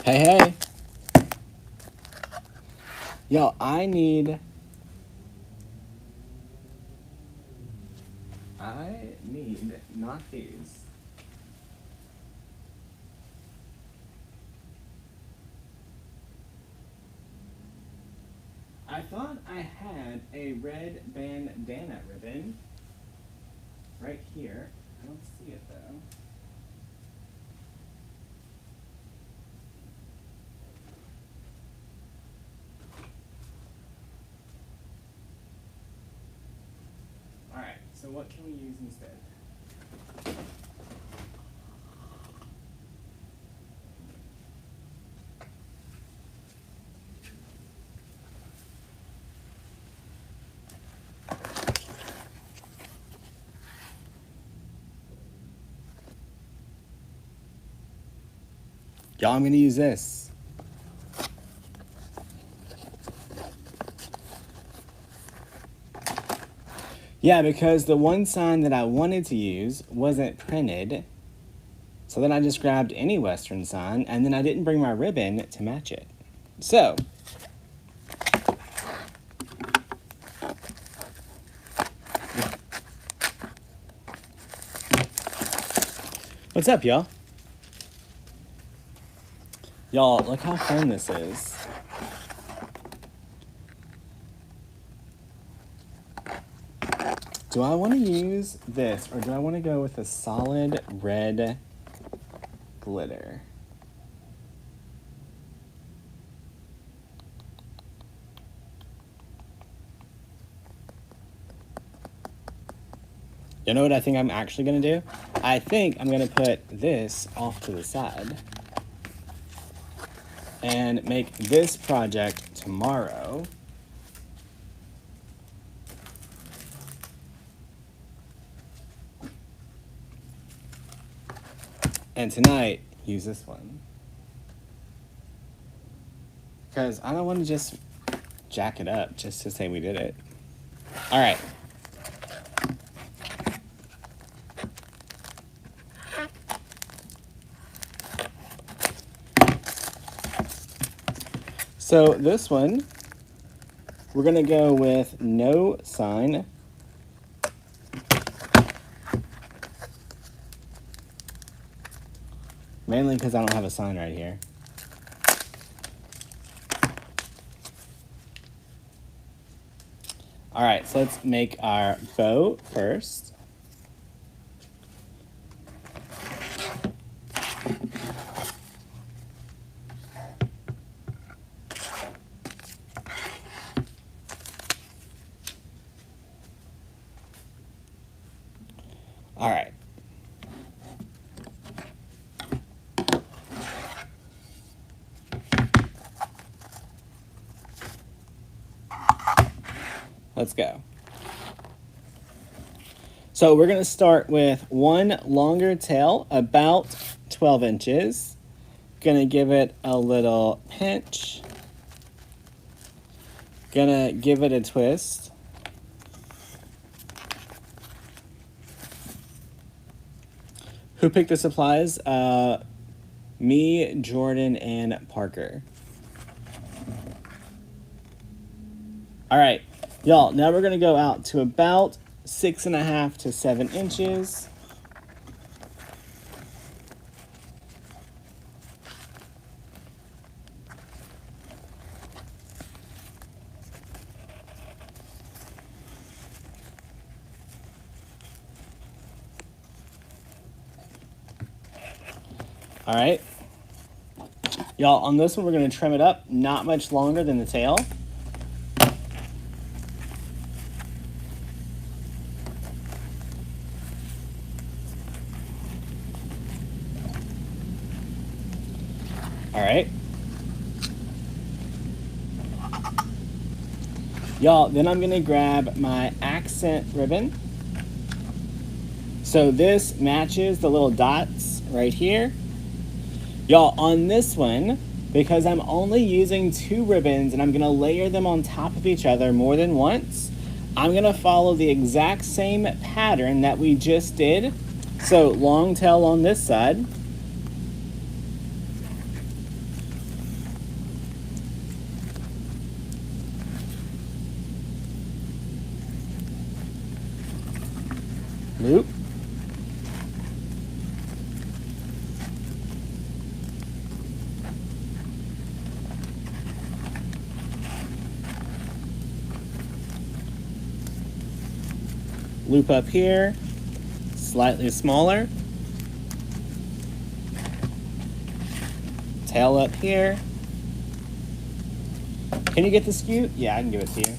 Hey, hey. Yo, I need not these. I thought I had a red bandana ribbon right here. I don't see it though. Alright, so what can we use instead? Y'all, I'm gonna use this. Yeah, because the one sign that I wanted to use wasn't printed. So then I just grabbed any Western sign, and then I didn't bring my ribbon to match it. So, what's up, y'all? Y'all, look how fun this is. Do I want to use this, or do I want to go with a solid red glitter? You know what I think I'm actually going to do? I think I'm going to put this off to the side and make this project tomorrow. And tonight, use this one. Because I don't want to just jack it up just to say we did it. All right. So this one, we're going to go with no sign. Mainly because I don't have a sign right here. All right, so let's make our bow first. All right. Let's go. So we're going to start with one longer tail, about 12 inches. Going to give it a little pinch. Going to give it a twist. Who picked the supplies? Me, Jordan, and Parker. All right, y'all, now we're going to go out to about 6.5 to 7 inches. All right. Y'all, on this one, we're going to trim it up not much longer than the tail. All right. Y'all, then I'm going to grab my accent ribbon. So this matches the little dots right here. Y'all, on this one, because I'm only using 2 ribbons and I'm going to layer them on top of each other more than once, I'm going to follow the exact same pattern that we just did. So long tail on this side. loop. Loop up here, slightly smaller. Tail up here. Can you get the skew? Yeah, I can give it to you.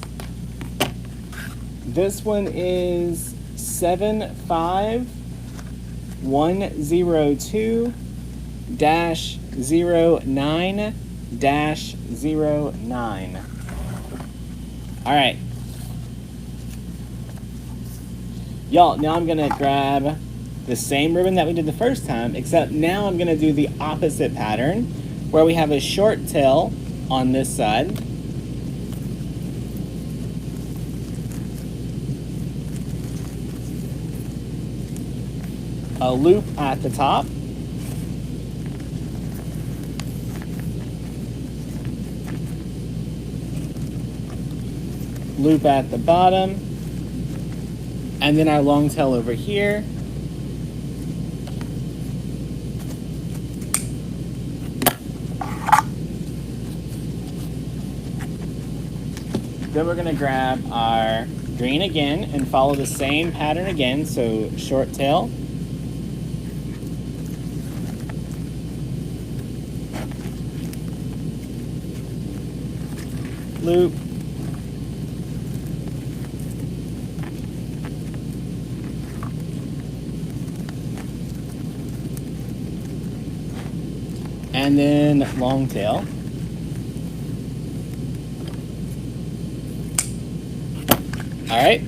This one is 75102-09-09. All right. Y'all, now I'm gonna grab the same ribbon that we did the first time, except now I'm gonna do the opposite pattern, where we have a short tail on this side. A loop at the top. Loop at the bottom. And then our long tail over here. Then we're gonna grab our green again and follow the same pattern again. So short tail. Loop. And then long tail. All right.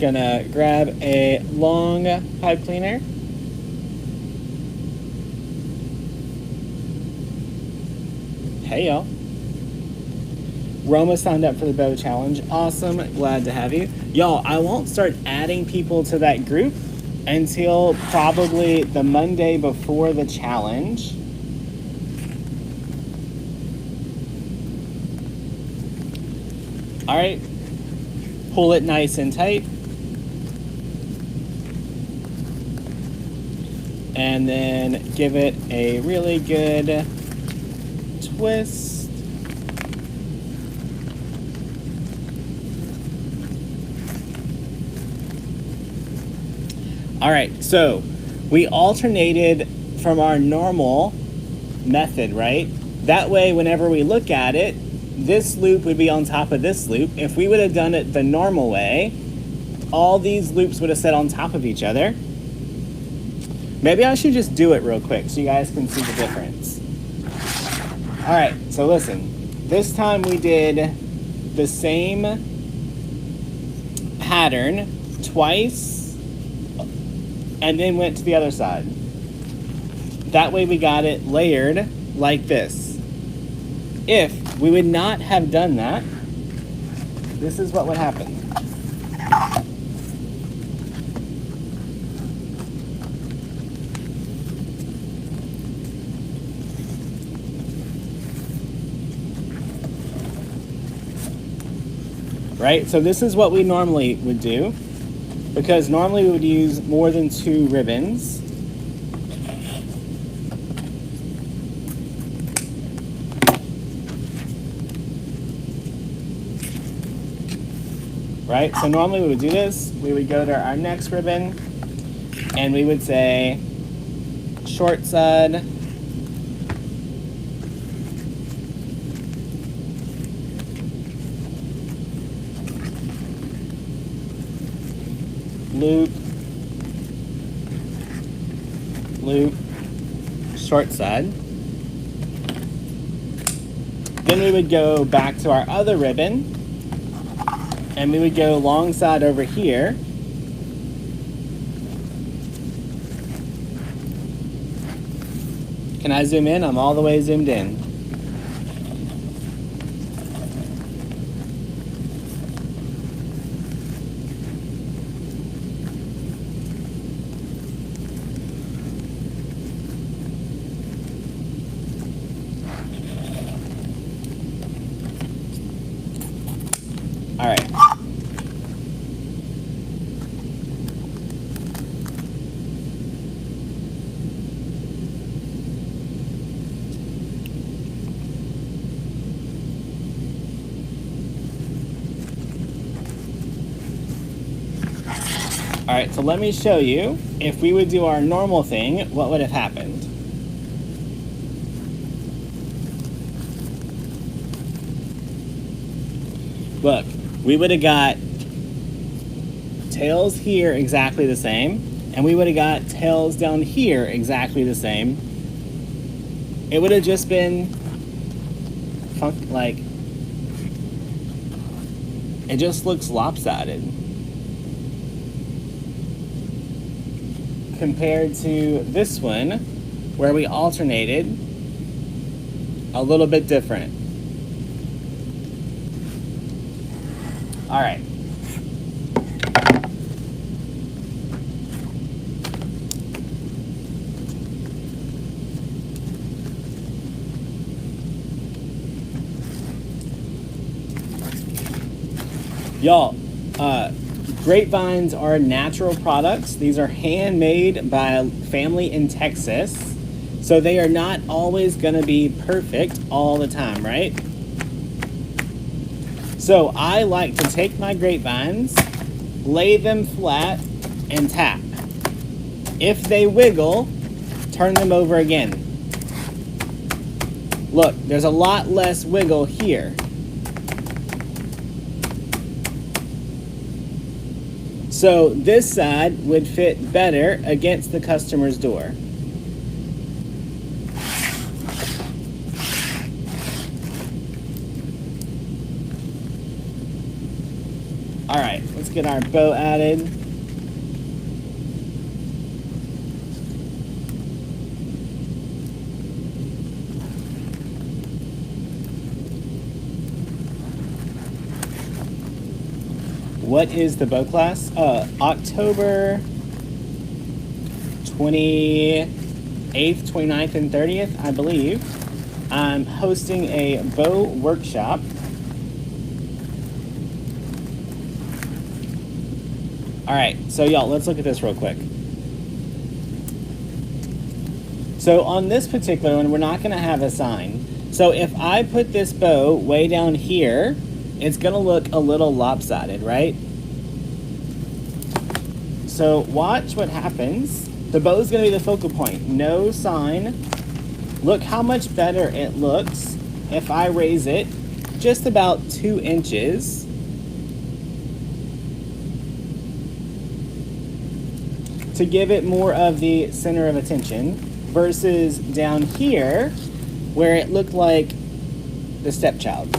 Gonna grab a long pipe cleaner. Hey y'all. Roma signed up for the bow challenge. Awesome, glad to have you. Y'all, I won't start adding people to that group until probably the Monday before the challenge. All right, pull it nice and tight. And then give it a really good twist. All right, so we alternated from our normal method, right? That way, whenever we look at it, this loop would be on top of this loop. If we would have done it the normal way, all these loops would have sat on top of each other. Maybe I should just do it real quick so you guys can see the difference. All right, so listen. This time we did the same pattern twice and then went to the other side. That way we got it layered like this. If we would not have done that, this is what would happen. Right? So this is what we normally would do, because normally we would use more than 2 ribbons. Right? So normally we would do this. We would go to our next ribbon and we would say short side, loop, loop, short side. Then we would go back to our other ribbon and we would go long side over here. Can I zoom in? I'm all the way zoomed in. right, so let me show you. If we would do our normal thing, what would have happened? Look, we would have got tails here exactly the same, and we would have got tails down here exactly the same. It would have just been like, it just looks lopsided compared to this one where we alternated a little bit different. All right. Y'all, grapevines are natural products. These are handmade by a family in Texas. So they are not always gonna be perfect all the time, right? So I like to take my grapevines, lay them flat, and tap. If they wiggle, turn them over again. Look, there's a lot less wiggle here. So this side would fit better against the customer's door. All right, let's get our bow added. What is the bow class? October 28th, 29th, and 30th, I believe. I'm hosting a bow workshop. All right, so y'all, let's look at this real quick. So on this particular one, we're not gonna have a sign. So if I put this bow way down here, it's gonna look a little lopsided, right? So watch what happens. The bow's gonna be the focal point, no sign. Look how much better it looks if I raise it just about 2 inches. To give it more of the center of attention versus down here where it looked like the stepchild.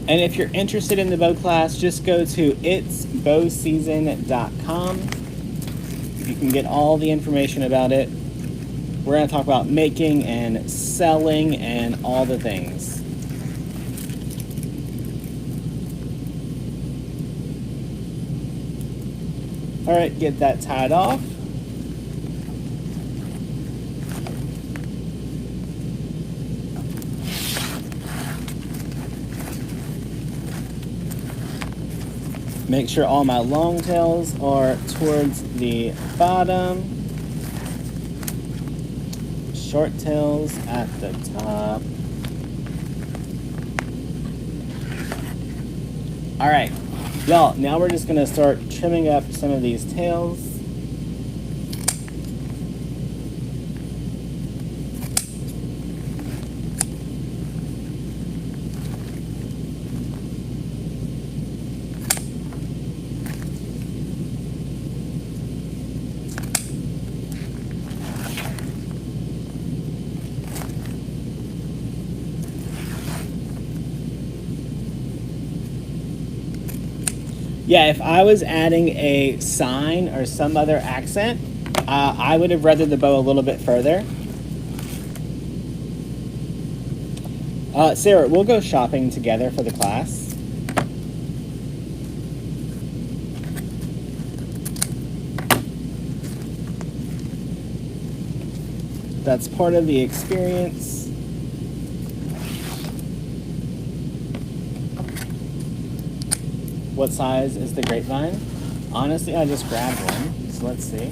And if you're interested in the bow class, just go to itsbowseason.com. You can get all the information about it. We're going to talk about making and selling and all the things. All right, get that tied off. Make sure all my long tails are towards the bottom. Short tails at the top. All right, y'all, now we're just gonna start trimming up some of these tails. Yeah, if I was adding a sign or some other accent, I would have redded the bow a little bit further. Sarah, we'll go shopping together for the class. That's part of the experience. What size is the grapevine? Honestly, I just grabbed one, so let's see.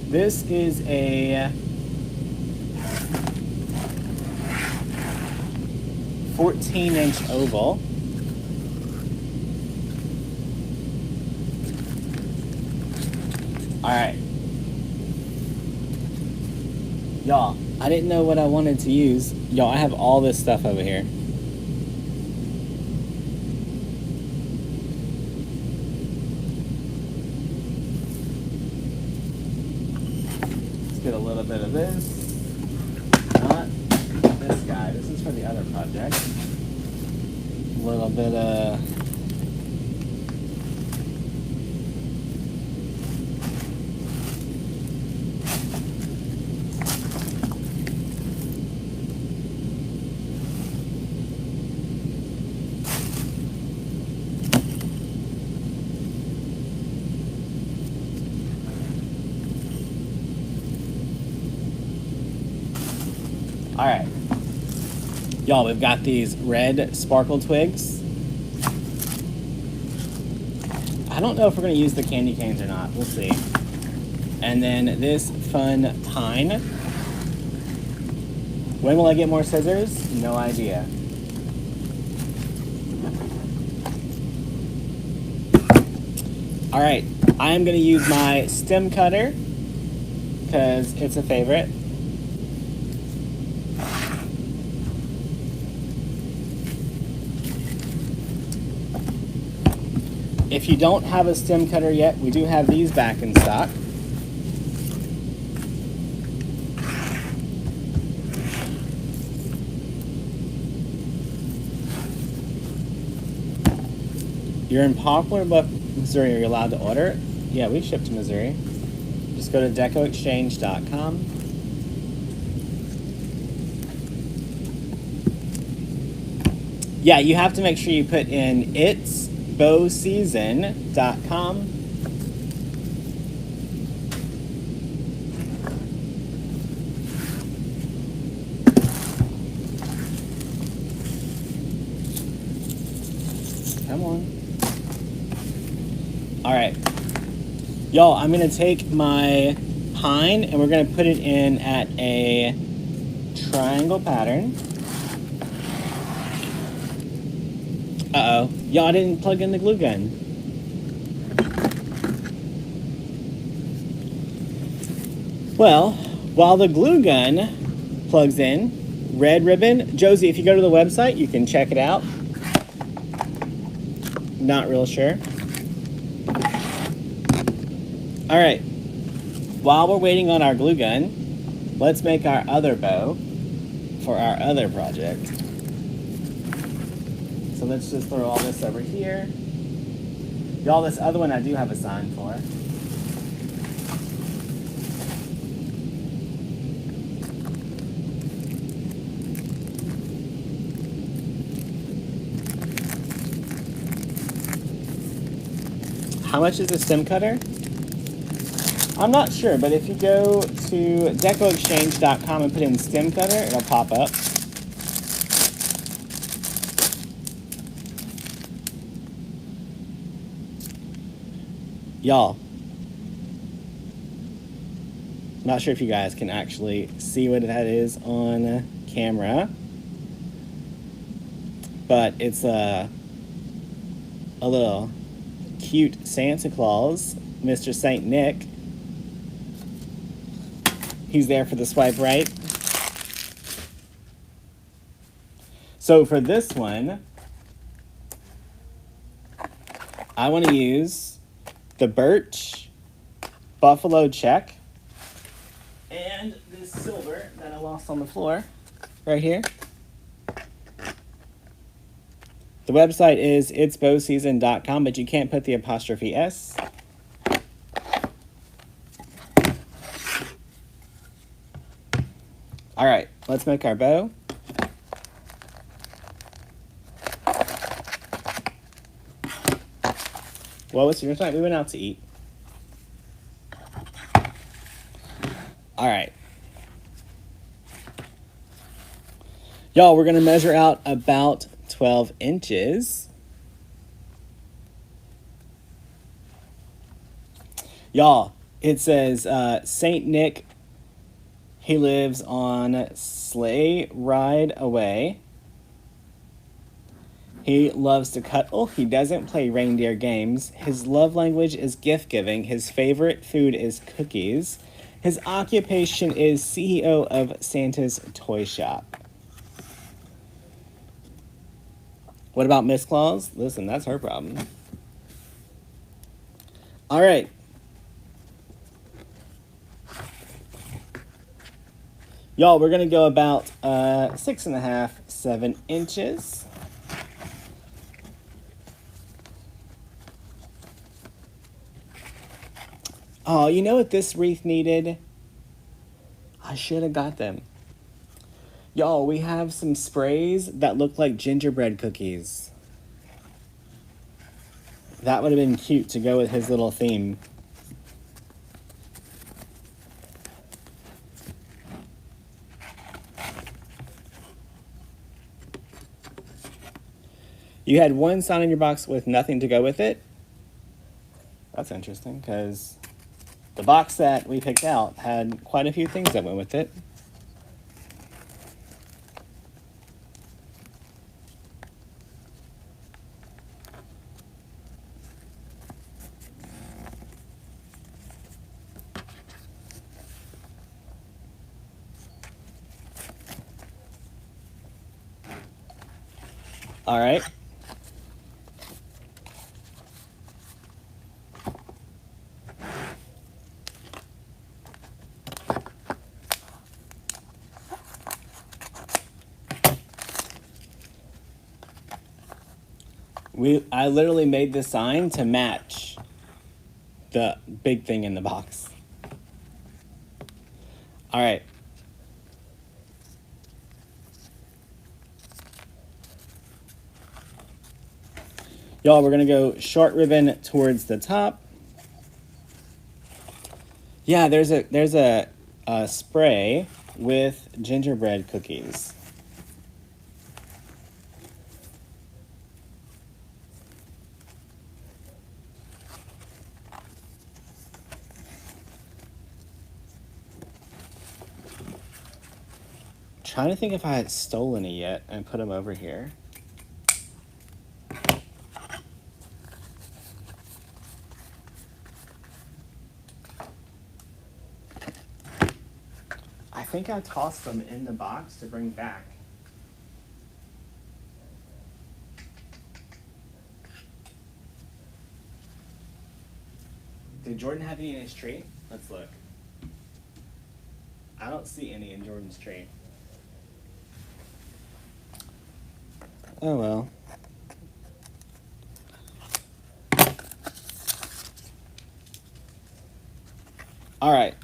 This is a 14-inch oval. All right. Y'all, I didn't know what I wanted to use. Y'all, I have all this stuff over here. Let's get a little bit of this. Not this guy. This is for the other project. A little bit of... All right, y'all, we've got these red sparkle twigs. I don't know if we're gonna use the candy canes or not, we'll see. And then this fun pine. When will I get more scissors? No idea. All right, I am gonna use my stem cutter because it's a favorite. If you don't have a stem cutter yet, we do have these back in stock. You're in Poplar, but Missouri, are you allowed to order it? Yeah, we ship to Missouri. Just go to decoexchange.com. Yeah, you have to make sure you put in itsbowseason.com. Come on. All right. Y'all, I'm going to take my pine and we're going to put it in at a triangle pattern. Uh-oh. Y'all didn't plug in the glue gun. Well, while the glue gun plugs in, red ribbon. Josie, if you go to the website, you can check it out. Not real sure. All right. While we're waiting on our glue gun, let's make our other bow for our other project. So let's just throw all this over here. Y'all, this other one I do have a sign for. How much is the stem cutter? I'm not sure, but if you go to decoexchange.com and put in stem cutter, it'll pop up. Y'all, not sure if you guys can actually see what that is on camera, but it's a little cute Santa Claus, Mr. Saint Nick. He's there for the swipe right. So for this one, I want to use the birch buffalo check and this silver that I lost on the floor right here. The website is itsbowseason.com, but you can't put the apostrophe S. All right, let's make our bow. What was your tonight? We went out to eat. All right. Y'all, we're going to measure out about 12 inches. Y'all, it says Saint Nick, he lives on Sleigh Ride Away. He loves to cuddle. He doesn't play reindeer games. His love language is gift giving. His favorite food is cookies. His occupation is CEO of Santa's Toy Shop. What about Miss Claus? Listen, that's her problem. All right. Y'all, we're going to go about 6.5, 7 inches. Oh, you know what this wreath needed? I should have got them. Y'all, we have some sprays that look like gingerbread cookies. That would have been cute to go with his little theme. You had one sign in your box with nothing to go with it. That's interesting, because the box that we picked out had quite a few things that went with it. All right. I literally made this sign to match the big thing in the box. All right. Y'all, we're going to go short ribbon towards the top. Yeah, there's a spray with gingerbread cookies. Trying to think if I had stolen it yet and put them over here. I think I tossed them in the box to bring back. Did Jordan have any in his tree? Let's look. I don't see any in Jordan's tree. Oh well. All right.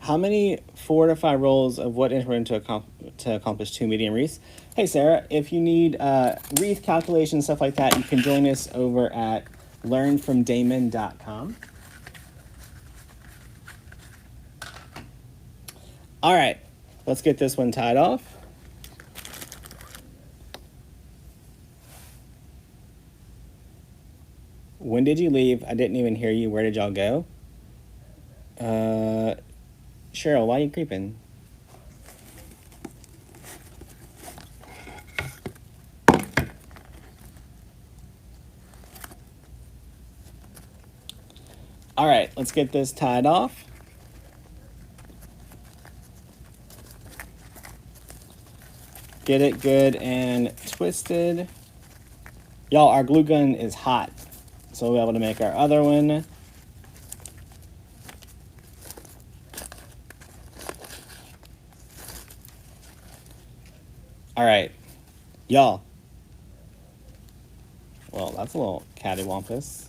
How many 4 to 5 rolls of what instrument to accomplish 2 medium wreaths? Hey Sarah, if you need wreath calculations, stuff like that, you can join us over at learnfromdamon.com. All right, let's get this one tied off. When did you leave? I didn't even hear you. Where did y'all go? Cheryl, why are you creeping? All right, let's get this tied off. Get it good and twisted. Y'all, our glue gun is hot, so we'll be able to make our other one. All right, y'all. Well, that's a little cattywampus.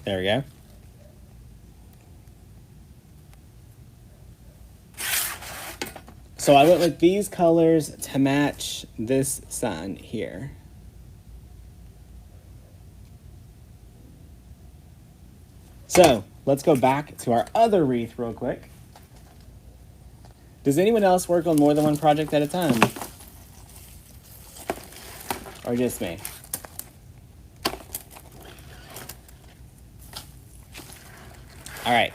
There we go. So I went with these colors to match this sun here. So let's go back to our other wreath real quick. Does anyone else work on more than one project at a time? Or just me? All right.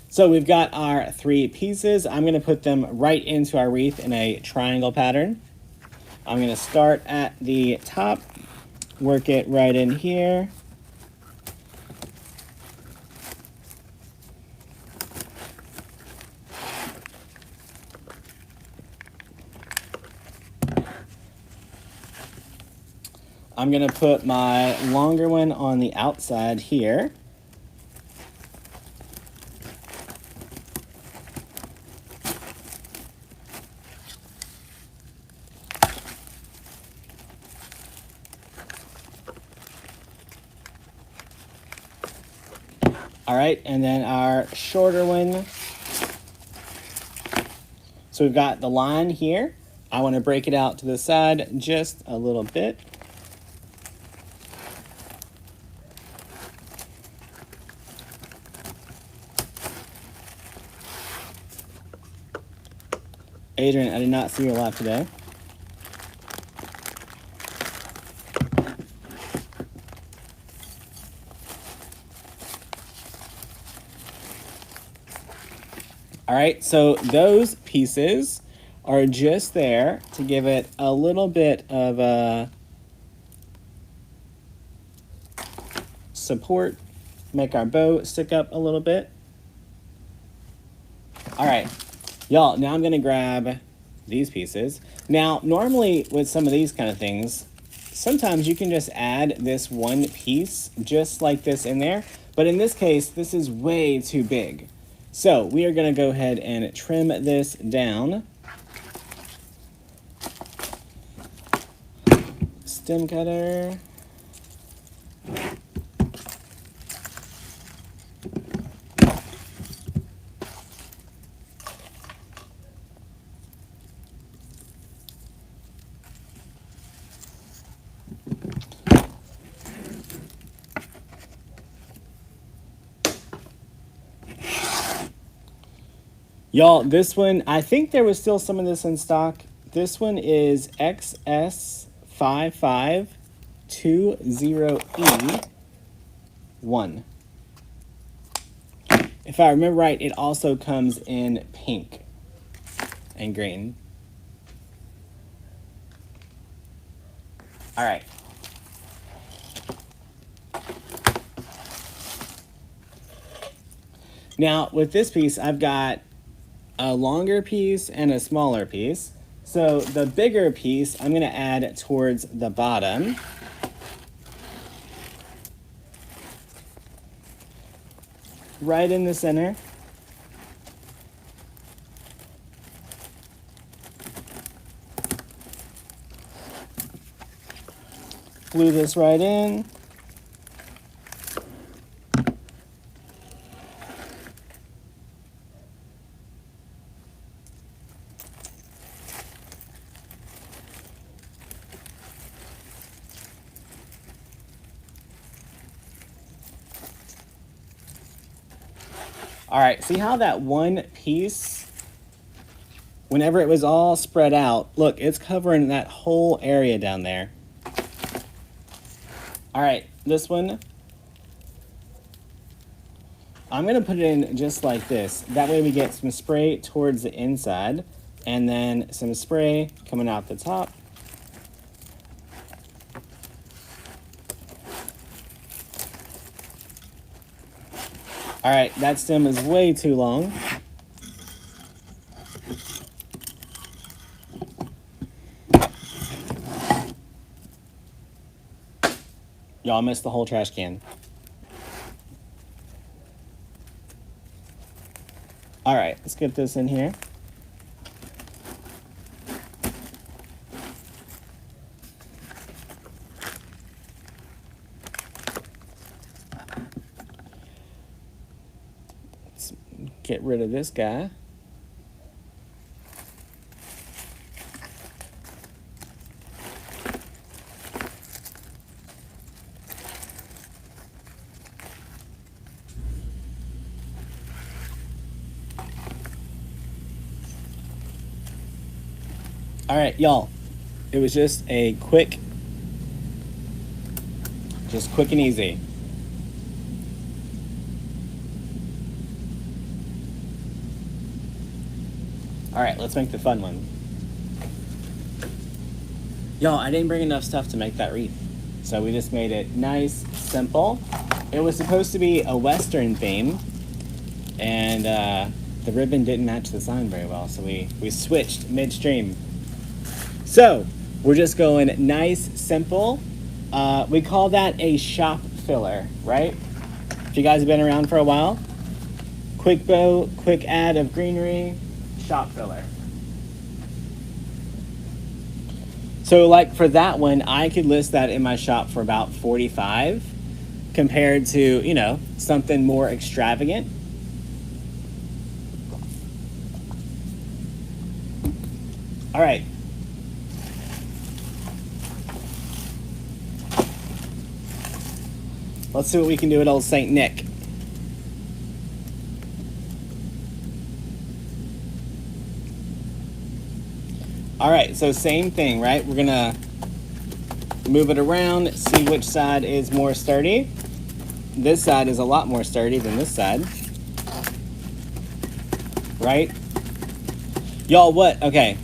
So we've got our 3 pieces. I'm going to put them right into our wreath in a triangle pattern. I'm going to start at the top, work it right in here. I'm going to put my longer one on the outside here. All right, and then our shorter one. So we've got the line here. I want to break it out to the side just a little bit. Adrian, I did not see your live today. All right, so those pieces are just there to give it a little bit of support, make our bow stick up a little bit. All right, y'all, now I'm gonna grab these pieces. Now, normally with some of these kind of things, sometimes you can just add this one piece just like this in there, but in this case, this is way too big. So we are going to go ahead and trim this down. Stem cutter. Y'all, this one, I think there was still some of this in stock. This one is XS5520E1. If I remember right, it also comes in pink and green. All right. Now, with this piece, I've got a longer piece and a smaller piece. So the bigger piece, I'm going to add towards the bottom. Right in the center. Glue this right in. All right, see how that one piece, whenever it was all spread out, look, it's covering that whole area down there. All right, this one, I'm gonna put it in just like this. That way we get some spray towards the inside and then some spray coming out the top. All right, that stem is way too long. Y'all missed the whole trash can. All right, let's get this in here. rid of this guy. All right, y'all, it was just quick and easy. All right, let's make the fun one. Y'all, I didn't bring enough stuff to make that wreath, so we just made it nice, simple. It was supposed to be a Western theme, and the ribbon didn't match the sign very well, so we switched midstream. So, we're just going nice, simple. We call that a shop filler, right? If you guys have been around for a while, quick bow, quick add of greenery, shop filler. So like for that one, I could list that in my shop for about 45 compared to, you know, something more extravagant. All right. Let's see what we can do at old St. Nick. All right, so same thing, right? We're gonna move it around, see which side is more sturdy. This side is a lot more sturdy than this side, right? Y'all, what? Okay.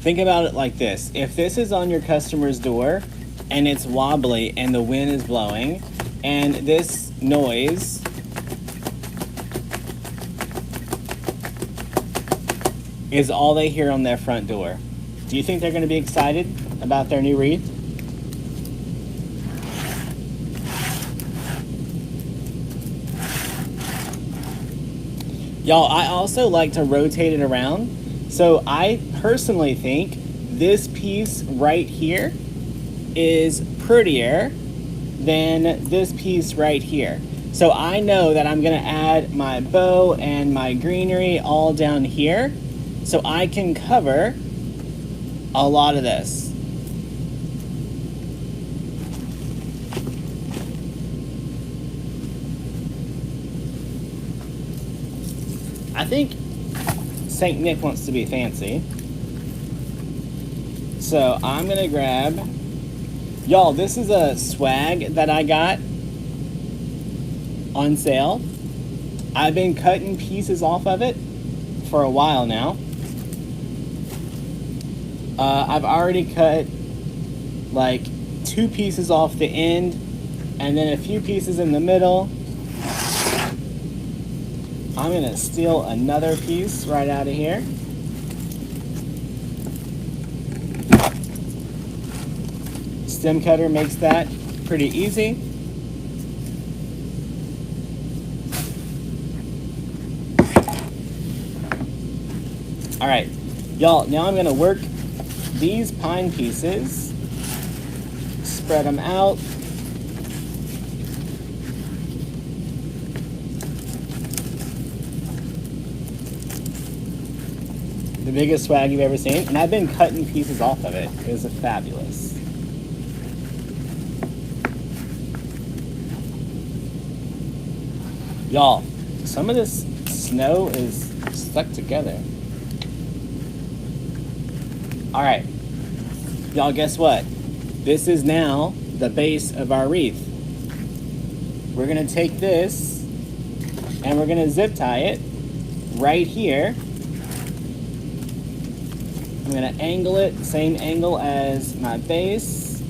Think about it like this. If this is on your customer's door and it's wobbly and the wind is blowing and this noise is all they hear on their front door, do you think they're going to be excited about their new wreath? Y'all, I also like to rotate it around. So I personally think this piece right here is prettier than this piece right here. So I know that I'm gonna add my bow and my greenery all down here so I can cover a lot of this. I think St. Nick wants to be fancy. So I'm gonna grab, y'all, this is a swag that I got on sale. I've been cutting pieces off of it for a while now. I've already cut like 2 pieces off the end and then a few pieces in the middle. I'm gonna steal another piece right out of here. Stem cutter makes that pretty easy. All right, y'all, now I'm gonna work these pine pieces, spread them out. The biggest swag you've ever seen, and I've been cutting pieces off of it. It was fabulous. Y'all, some of this snow is stuck together. All right, y'all, guess what? This is now the base of our wreath. We're gonna take this and we're gonna zip tie it right here. I'm gonna angle it, same angle as my base.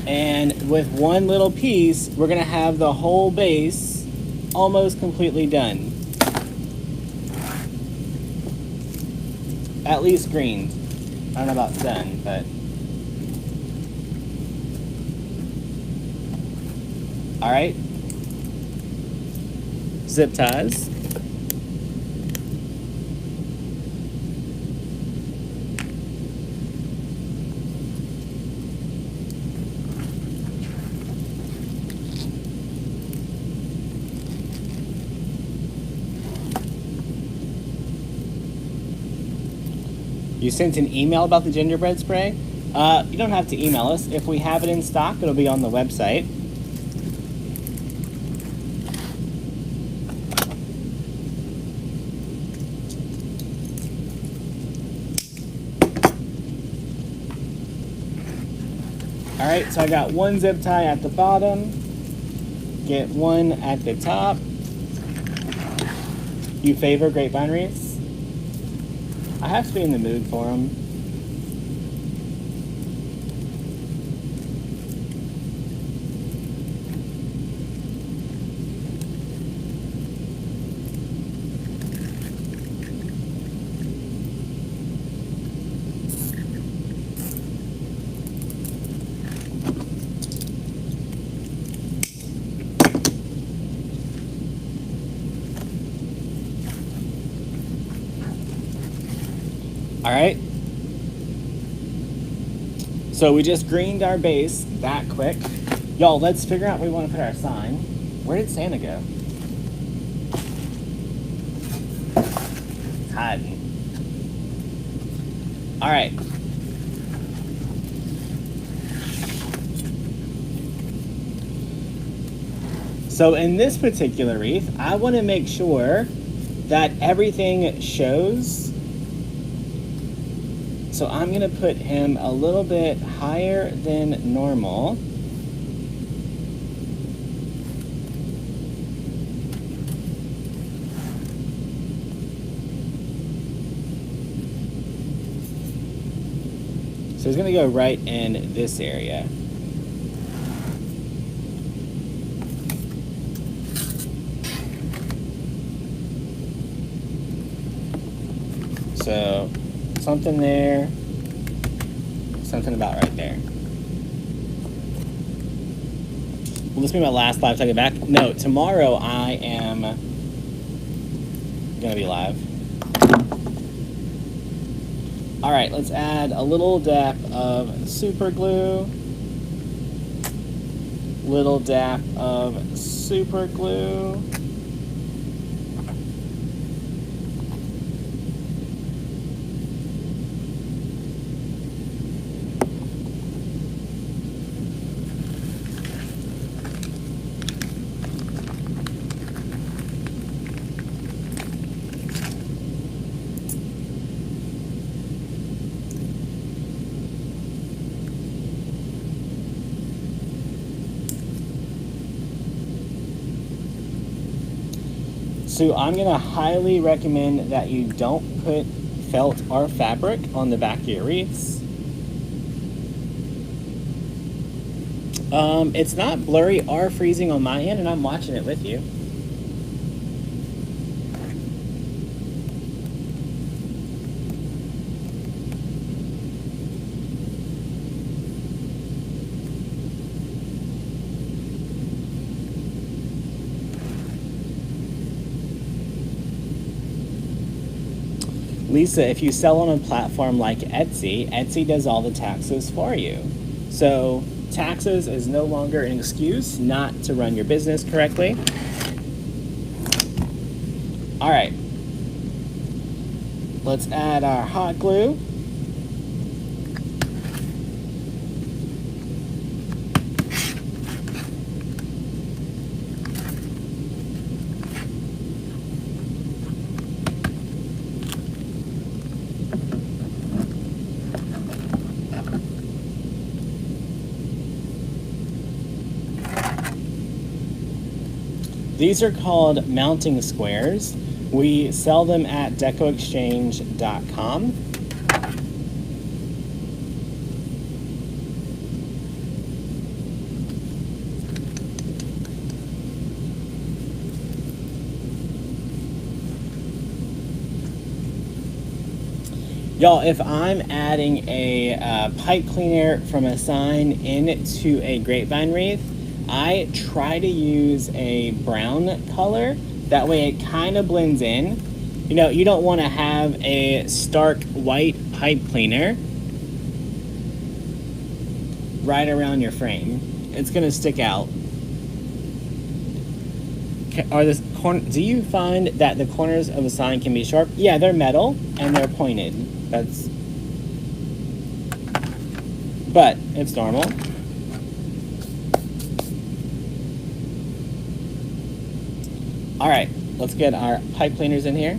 And with one little piece, we're gonna have the whole base almost completely done. At least greened. I don't know about done, but. All right. Zip ties. You sent an email about the gingerbread spray? You don't have to email us. If we have it in stock, it'll be on the website. All right, so I got one zip tie at the bottom, get one at the top. You favor grapevine wreaths? I have to be in the mood for them. All right, so we just greened our base that quick. Y'all, let's figure out where we want to put our sign. Where did Santa go? It's hiding. All right. So in this particular wreath, I want to make sure that everything shows. So I'm going to put him a little bit higher than normal. So he's going to go right in this area. So something there, something about right there. Will this be my last live talking back? No, tomorrow I am gonna be live. All right, let's add a little dap of super glue. Little dap of super glue. So I'm going to highly recommend that you don't put felt or fabric on the back of your wreaths. It's not blurry or freezing on my end, and I'm watching it with you. Lisa, if you sell on a platform like Etsy, Etsy does all the taxes for you. So taxes is no longer an excuse not to run your business correctly. All right, let's add our hot glue. These are called mounting squares. We sell them at decoexchange.com. Y'all, if I'm adding a pipe cleaner from a sign into a grapevine wreath, I try to use a brown color. That way it kind of blends in. You know, you don't want to have a stark white pipe cleaner right around your frame. It's going to stick out. Do you find that the corners of a sign can be sharp? Yeah, they're metal and they're pointed. That's but it's normal. All right, let's get our pipe cleaners in here.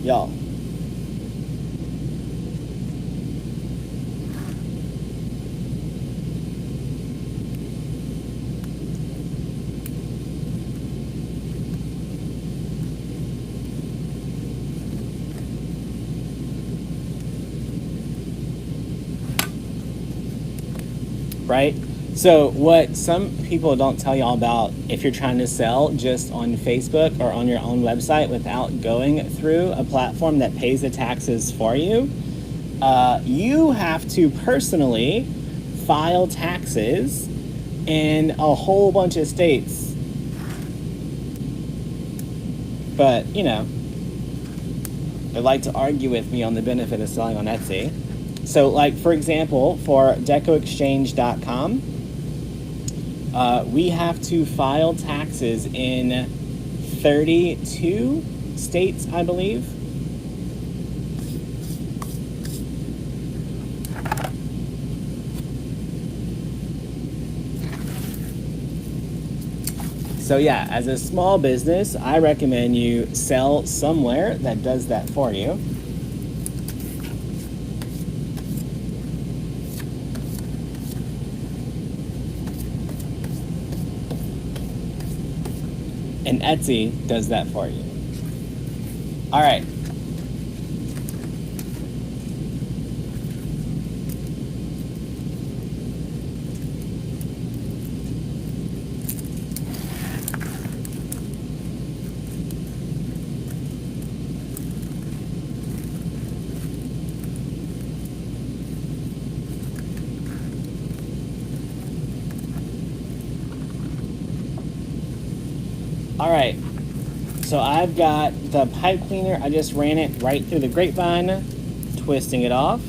Y'all. Right? So what some people don't tell y'all about, if you're trying to sell just on Facebook or on your own website without going through a platform that pays the taxes for you, you have to personally file taxes in a whole bunch of states. But, you know, they like to argue with me on the benefit of selling on Etsy. So, like, for example, for decoexchange.com, we have to file taxes in 32 states, I believe. So yeah, as a small business, I recommend you sell somewhere that does that for you. And Etsy does that for you. All right. All right, so I've got the pipe cleaner. I just ran it right through the grapevine, twisting it off.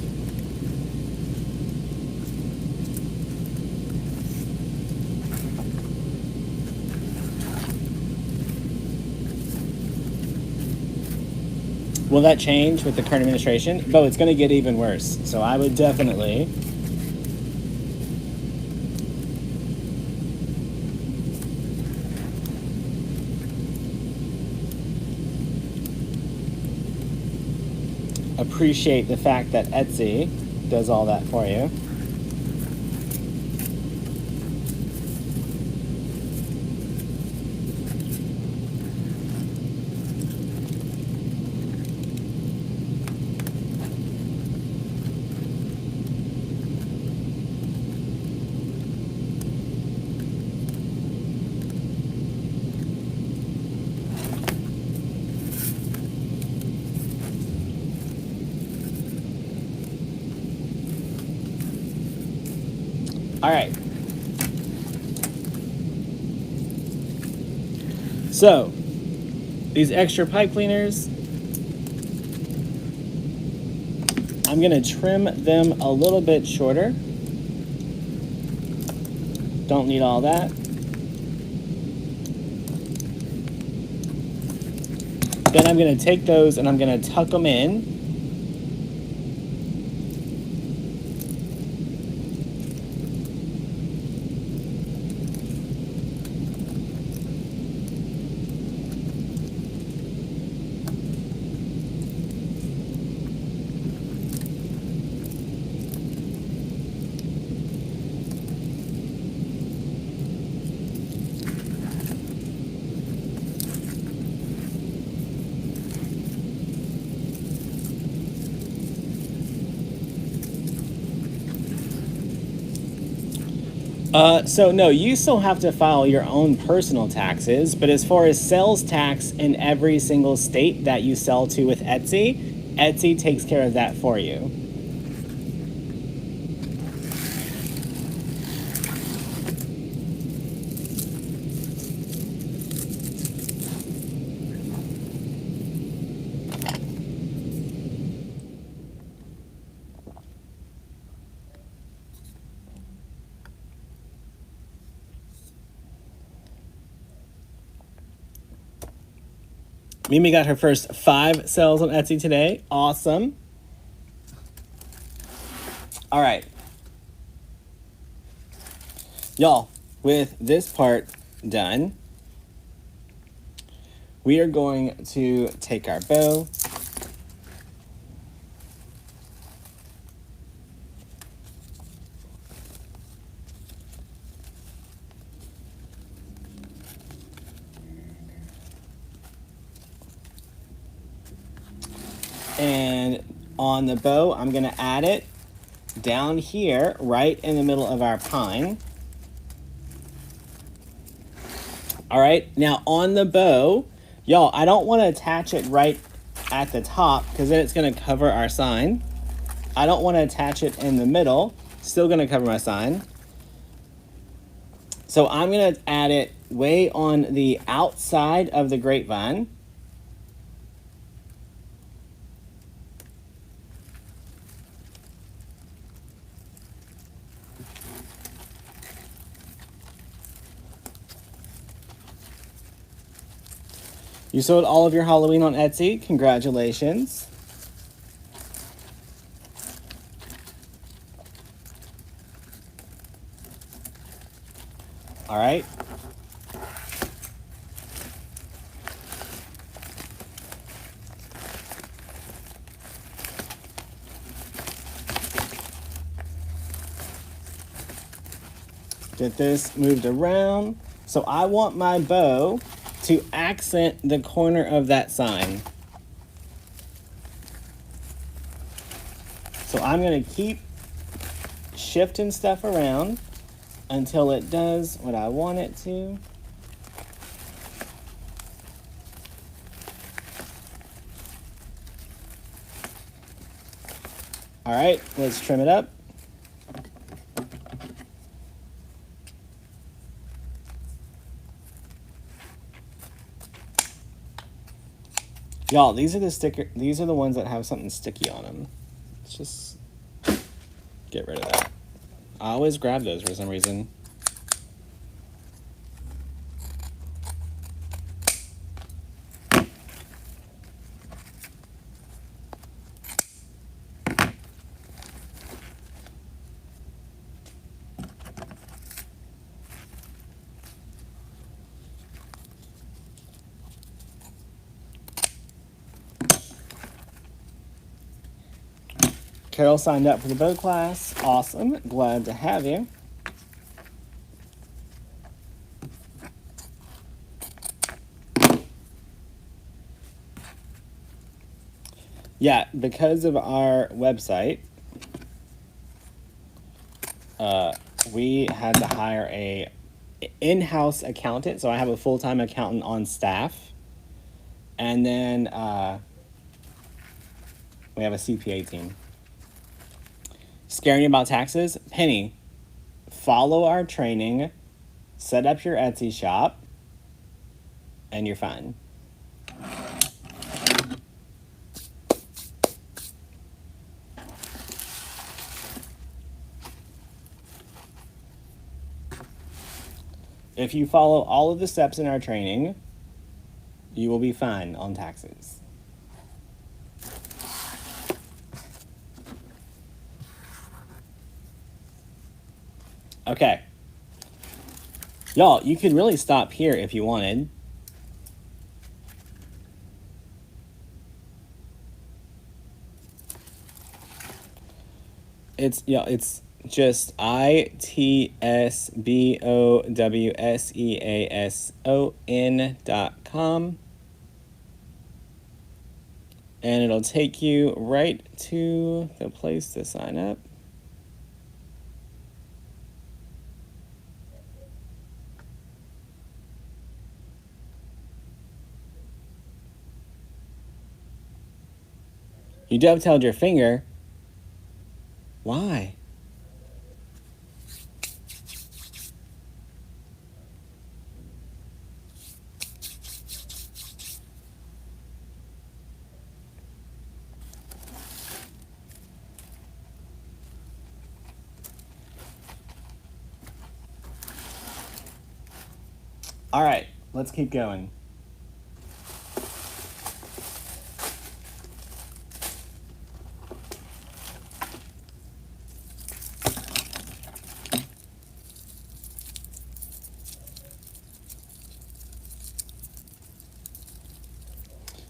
Will that change with the current administration? But it's going to get even worse. So I would definitely appreciate the fact that Etsy does all that for you. All right. So, these extra pipe cleaners, I'm going to trim them a little bit shorter. Don't need all that. Then I'm going to take those and I'm going to tuck them in. So no, you still have to file your own personal taxes, but as far as sales tax in every single state that you sell to with Etsy, Etsy takes care of that for you. Mimi got her first 5 sales on Etsy today. Awesome. All right. Y'all, with this part done, we are going to take our bow, and on the bow, I'm going to add it down here, right in the middle of our pine. All right, now on the bow, y'all, I don't want to attach it right at the top because then it's going to cover our sign. I don't want to attach it in the middle, still going to cover my sign. So I'm going to add it way on the outside of the grapevine. You sold all of your Halloween on Etsy. Congratulations. All right. Get this moved around. So I want my bow to accent the corner of that sign. So I'm going to keep shifting stuff around until it does what I want it to. All right, let's trim it up. Y'all, these are the ones that have something sticky on them. Let's just get rid of that. I always grab those for some reason. Carol signed up for the bow class. Awesome. Glad to have you. Yeah, because of our website, we had to hire a in-house accountant. So I have a full-time accountant on staff. And then we have a CPA team. Scaring you about taxes? Penny, follow our training, set up your Etsy shop, and you're fine. If you follow all of the steps in our training, you will be fine on taxes. Okay. Y'all, you could really stop here if you wanted. It's just itsbowseason.com. And it'll take you right to the place to sign up. You dovetailed your finger. Why? All right, let's keep going.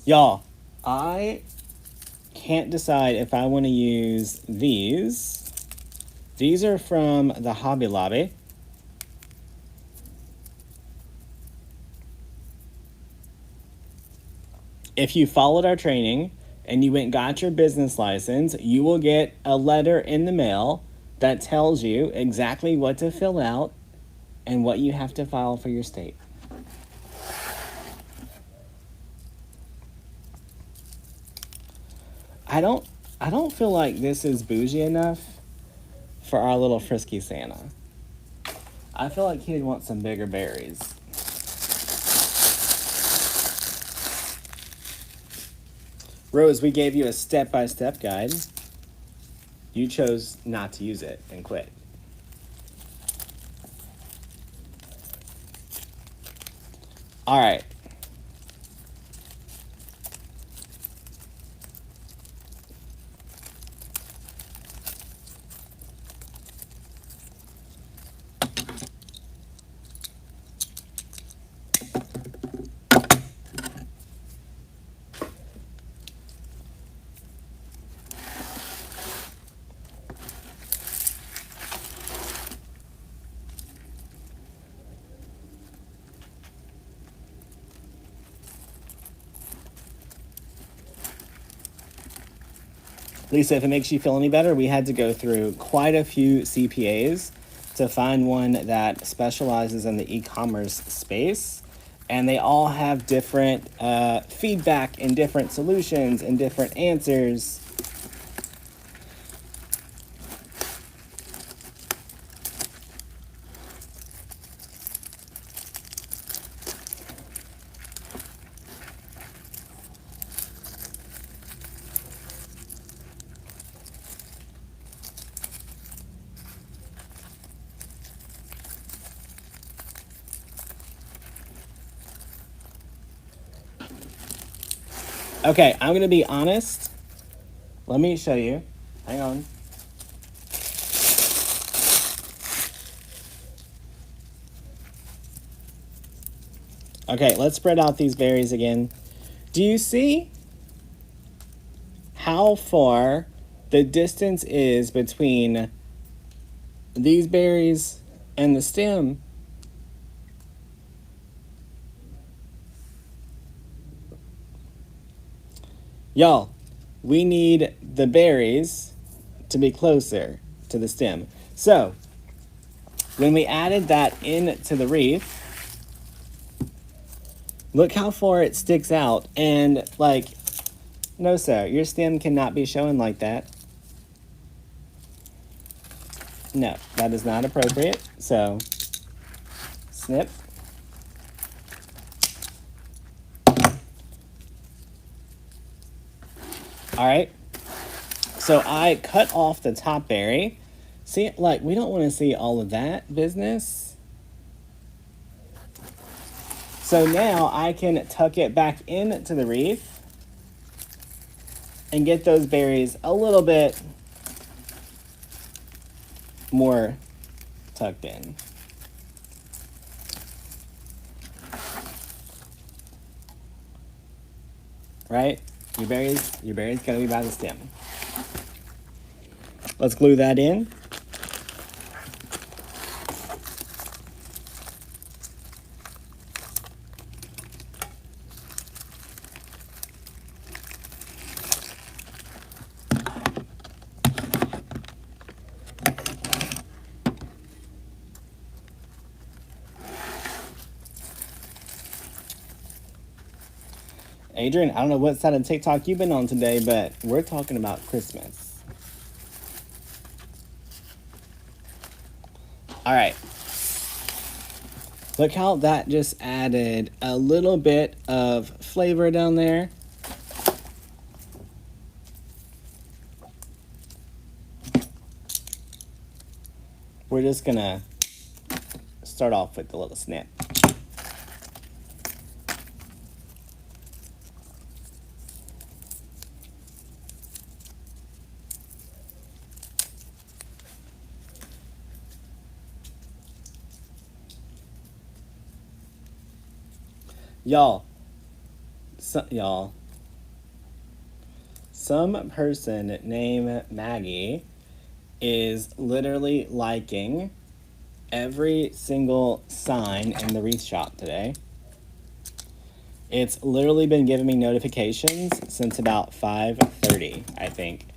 Y'all, I can't decide if I want to use these. These are from the Hobby Lobby. If you followed our training and you went and got your business license, you will get a letter in the mail that tells you exactly what to fill out and what you have to file for your state. I don't feel like this is bougie enough for our little frisky Santa. I feel like he'd want some bigger berries. Rose, we gave you a step-by-step guide. You chose not to use it and quit. All right. Lisa, if it makes you feel any better, we had to go through quite a few CPAs to find one that specializes in the e-commerce space. And they all have different feedback and different solutions and different answers. Okay, I'm going to be honest. Let me show you. Hang on. Okay, let's spread out these berries again. Do you see how far the distance is between these berries and the stem? Y'all, we need the berries to be closer to the stem. So, when we added that into the wreath, look how far it sticks out. And like, no sir, your stem cannot be showing like that. No, that is not appropriate. So, snip. All right. So I cut off the top berry. See, like, we don't want to see all of that business. So now I can tuck it back into the wreath and get those berries a little bit more tucked in. Right? Your berries gotta be by the stem. Let's glue that in. Adrian, I don't know what side of TikTok you've been on today, but we're talking about Christmas. All right. Look how that just added a little bit of flavor down there. We're just gonna start off with the little snip. Y'all, some person named Maggie is literally liking every single sign in the wreath shop today. It's literally been giving me notifications since about 5:30, I think.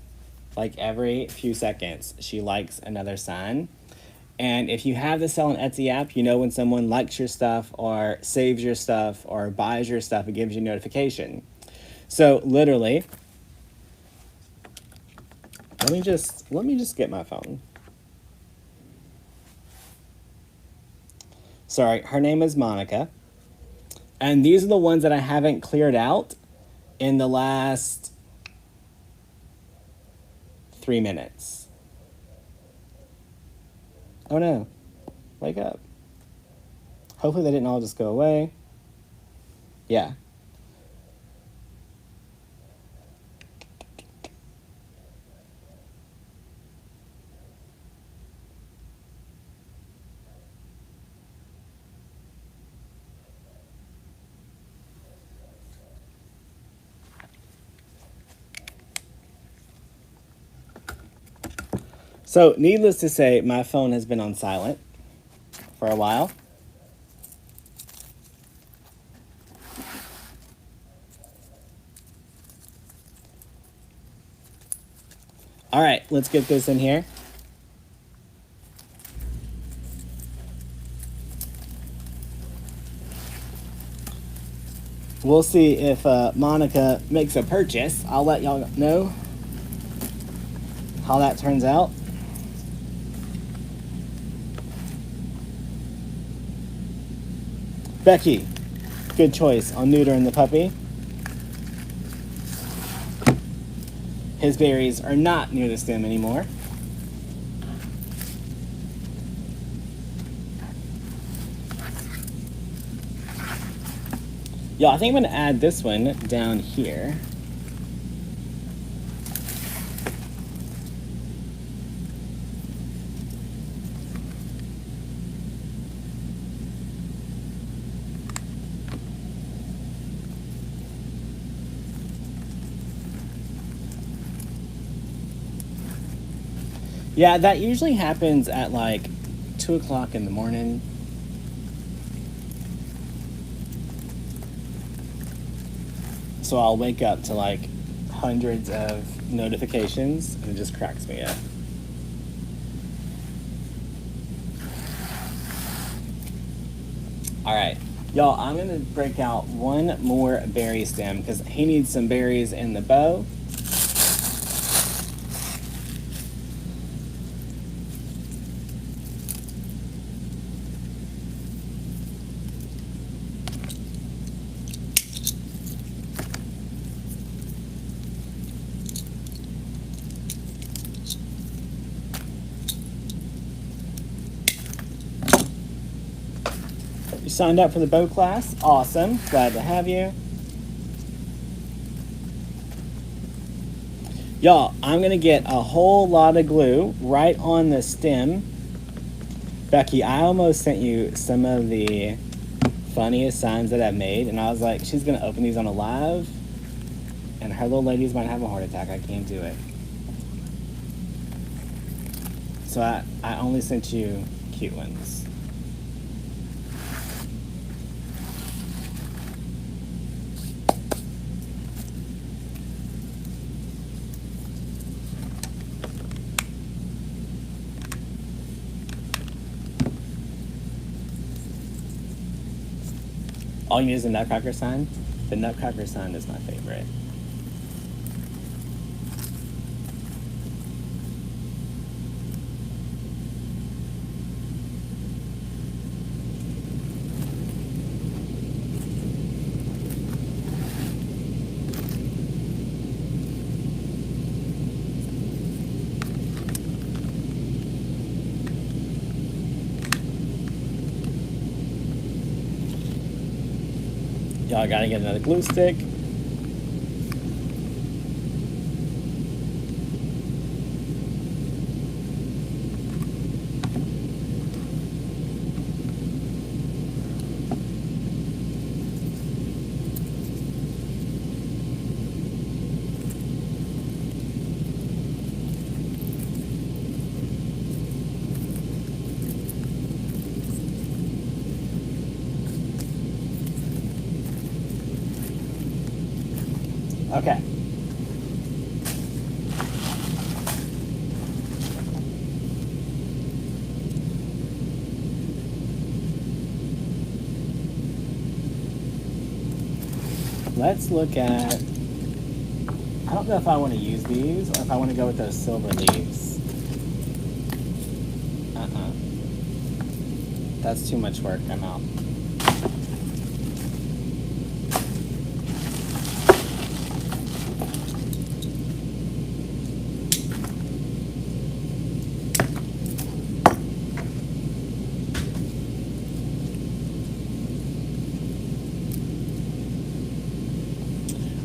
Like every few seconds, she likes another sign. And if you have the Sell on Etsy app, you know when someone likes your stuff or saves your stuff or buys your stuff, it gives you a notification. So literally, let me just get my phone. Sorry, her name is Monica. And these are the ones that I haven't cleared out in the last 3 minutes. Oh no, wake up. Hopefully they didn't all just go away. Yeah. So, needless to say, my phone has been on silent for a while. All right, let's get this in here. We'll see if Monica makes a purchase. I'll let y'all know how that turns out. Becky, good choice on neutering the puppy. His berries are not near the stem anymore. Y'all, I think I'm gonna add this one down here. Yeah, that usually happens at like 2 o'clock in the morning. So I'll wake up to like hundreds of notifications and it just cracks me up. All right, y'all, I'm gonna break out one more berry stem because he needs some berries in the bow. You signed up for the bow class? Awesome. Glad to have you. Y'all, I'm going to get a whole lot of glue right on the stem. Becky, I almost sent you some of the funniest signs that I've made, and I was like, she's going to open these on a live, and her little ladies might have a heart attack. I can't do it. So I only sent you cute ones. All you need is a nutcracker sign. The nutcracker sign is my favorite. Y'all gotta get another glue stick. Okay. Let's look at, I don't know if I want to use these or if I want to go with those silver leaves. That's too much work, I'm out.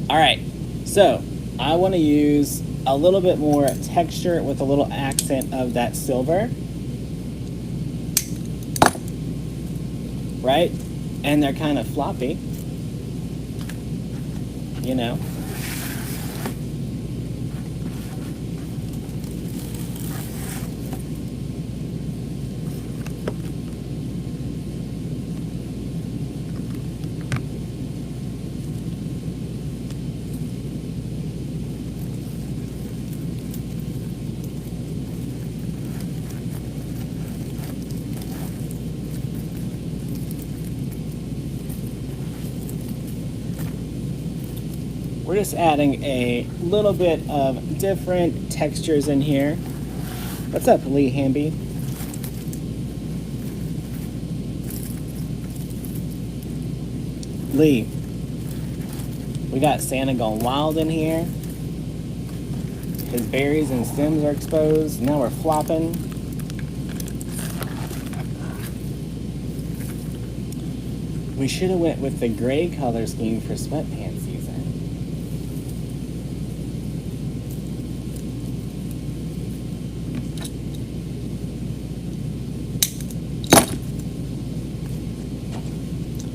All right, so I want to use a little bit more texture with a little accent of that silver. Right? And they're kind of floppy, you know. We're just adding a little bit of different textures in here. What's up, Lee Hamby? Lee, we got Santa going wild in here. His berries and stems are exposed. Now we're flopping. We should have went with the gray color scheme for sweatpants season.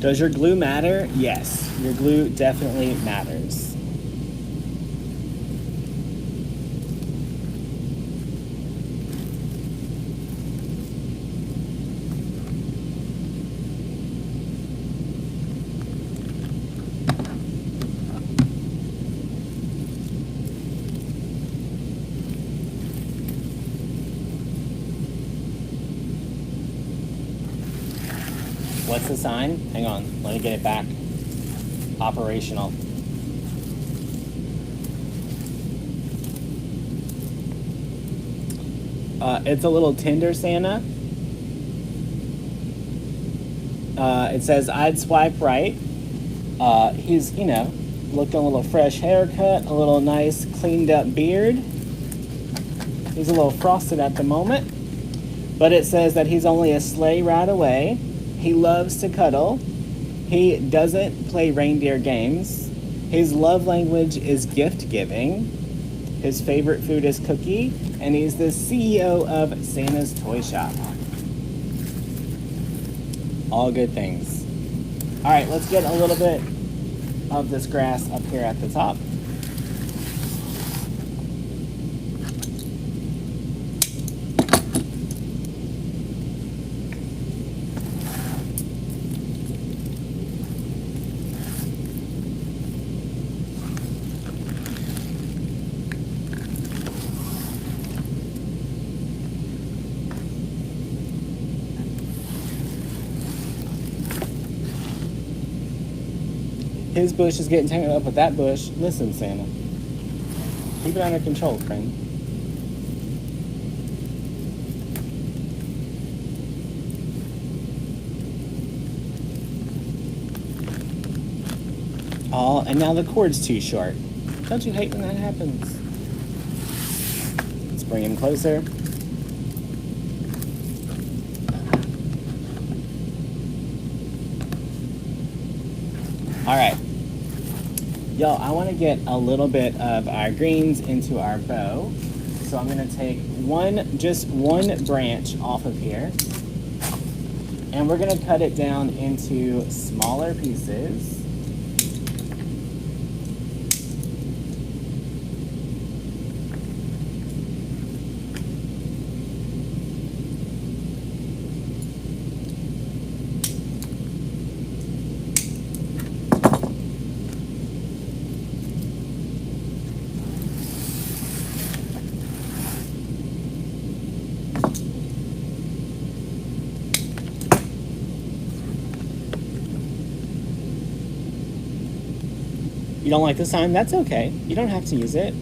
Does your glue matter? Yes, your glue definitely matters. What's the sign? Hang on, let me get it back. Operational. It's a little Tinder Santa. It says, I'd swipe right. He's, you know, looking a little fresh haircut, a little nice cleaned up beard. He's a little frosted at the moment. But it says that he's only a sleigh ride away. He loves to cuddle. He doesn't play reindeer games. His love language is gift giving. His favorite food is cookie. And he's the CEO of Santa's Toy Shop. All good things. All right, let's get a little bit of this grass up here at the top. His bush is getting tangled up with that bush. Listen, Santa. Keep it under control, friend. Oh, and now the cord's too short. Don't you hate when that happens? Let's bring him closer. All right. Y'all, I want to get a little bit of our greens into our bow. So I'm going to take just one branch off of here. And we're going to cut it down into smaller pieces. You don't like the sign? That's okay. You don't have to use it.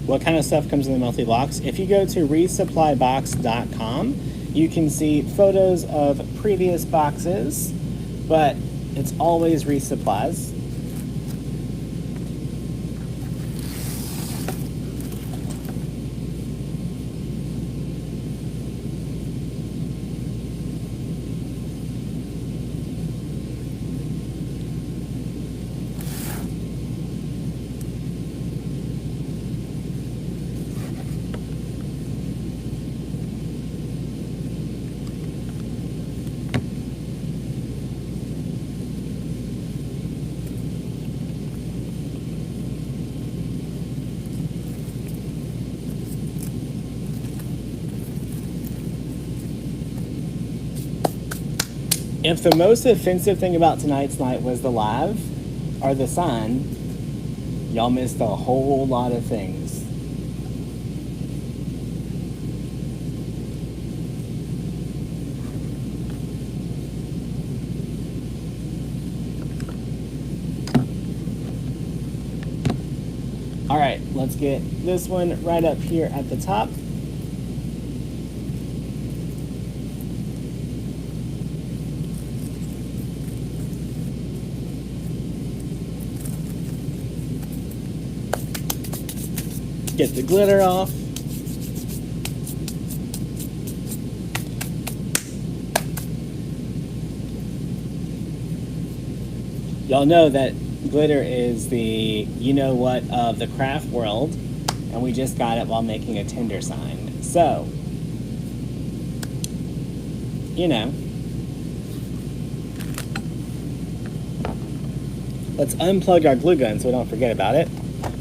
What kind of stuff comes in the monthly box? If you go to resupplybox.com, you can see photos of previous boxes, but it's always resupplies. If the most offensive thing about tonight's night was the live or the sign, y'all missed a whole lot of things. All right, let's get this one right up here at the top. Get the glitter off. Y'all know that glitter is the you-know-what of the craft world, and we just got it while making a Tinder sign. So, you know. Let's unplug our glue gun so we don't forget about it.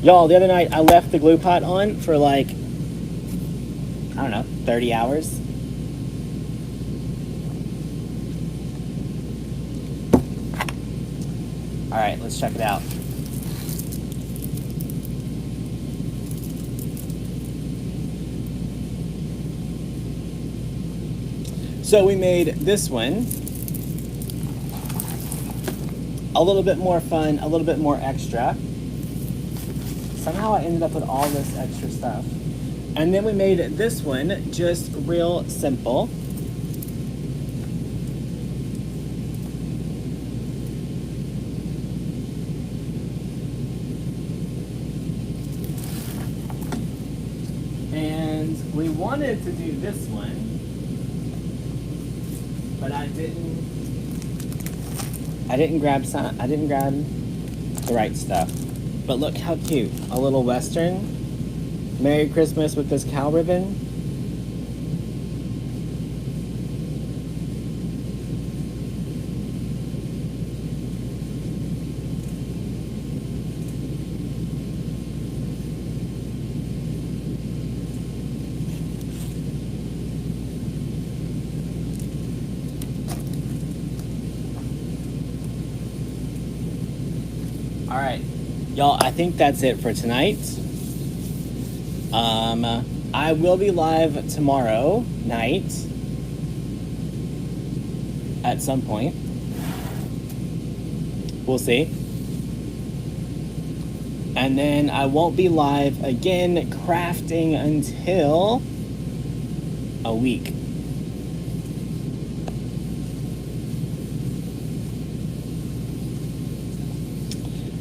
Y'all, the other night I left the glue pot on for like, I don't know, 30 hours. All right, let's check it out. So we made this one a little bit more fun, a little bit more extra. Somehow I ended up with all this extra stuff. And then we made this one just real simple. And we wanted to do this one, but I didn't grab the right stuff. But look how cute. A little Western. Merry Christmas with this cow ribbon. All right. Y'all, I think that's it for tonight. I will be live tomorrow night at some point. We'll see. And then I won't be live again crafting until a week.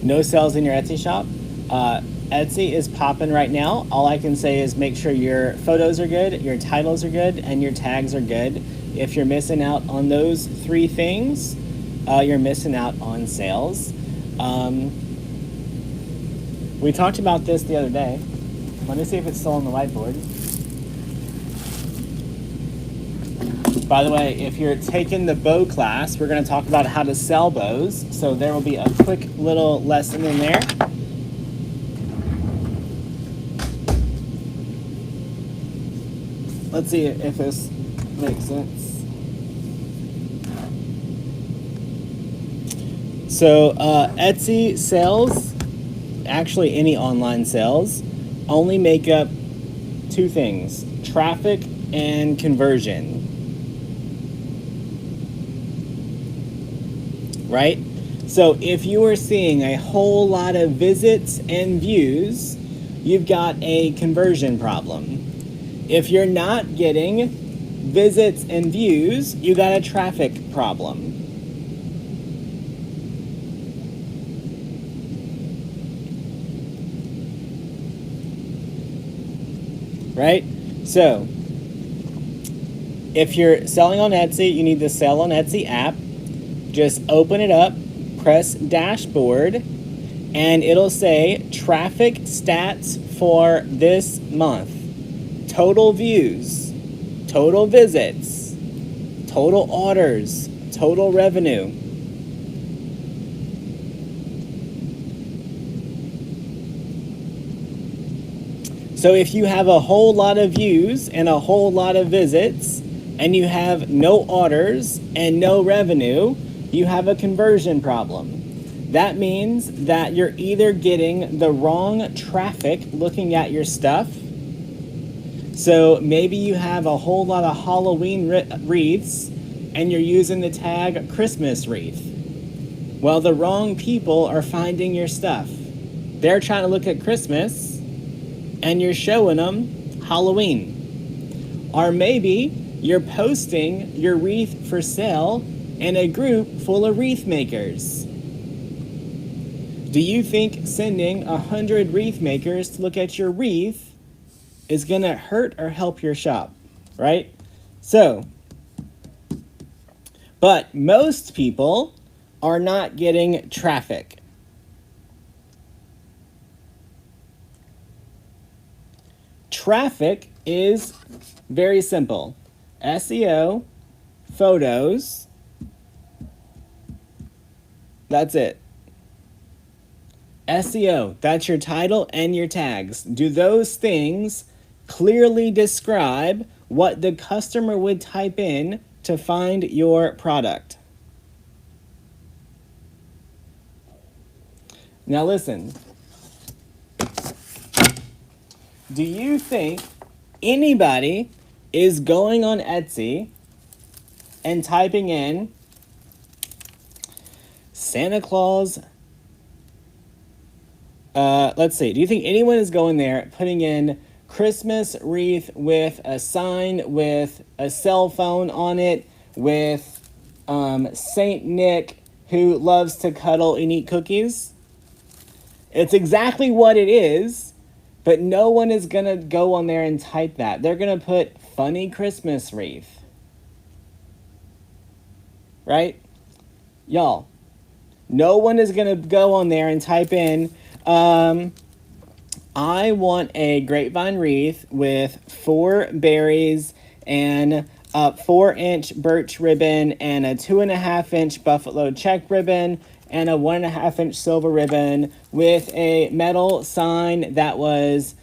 No sales in your Etsy shop. Etsy is popping right now. All I can say is make sure your photos are good, your titles are good, and your tags are good. If you're missing out on those three things, you're missing out on sales. We talked about this the other day. Let me see if it's still on the whiteboard. By the way, if you're taking the bow class, we're going to talk about how to sell bows. So there will be a quick little lesson in there. Let's see if this makes sense. So Etsy sales, actually any online sales, only make up two things: traffic and conversion. Right? So if you are seeing a whole lot of visits and views, you've got a conversion problem. If you're not getting visits and views, you got a traffic problem. Right? So if you're selling on Etsy, you need the Sell on Etsy app. Just open it up, press dashboard, and it'll say traffic stats for this month. Total views, total visits, total orders, total revenue. So if you have a whole lot of views and a whole lot of visits, and you have no orders and no revenue, you have a conversion problem. That means that you're either getting the wrong traffic looking at your stuff. So maybe you have a whole lot of Halloween wreaths and you're using the tag Christmas wreath. Well, the wrong people are finding your stuff. They're trying to look at Christmas and you're showing them Halloween. Or maybe you're posting your wreath for sale in a group full of wreath makers. Do you think sending 100 wreath makers to look at your wreath is going to hurt or help your shop, right? So, but most people are not getting traffic. Traffic is very simple. SEO, photos, that's it. SEO, that's your title and your tags. Do those things clearly describe what the customer would type in to find your product? Now listen. Do you think anybody is going on Etsy and typing in Santa Claus? Let's see. Do you think anyone is going there putting in Christmas wreath with a sign with a cell phone on it with Saint Nick who loves to cuddle and eat cookies? It's exactly what it is, but no one is going to go on there and type that. They're going to put funny Christmas wreath. Right? Y'all, no one is going to go on there and type in, I want a grapevine wreath with 4 berries and a 4-inch birch ribbon and a 2.5-inch buffalo check ribbon and a 1.5-inch silver ribbon with a metal sign that was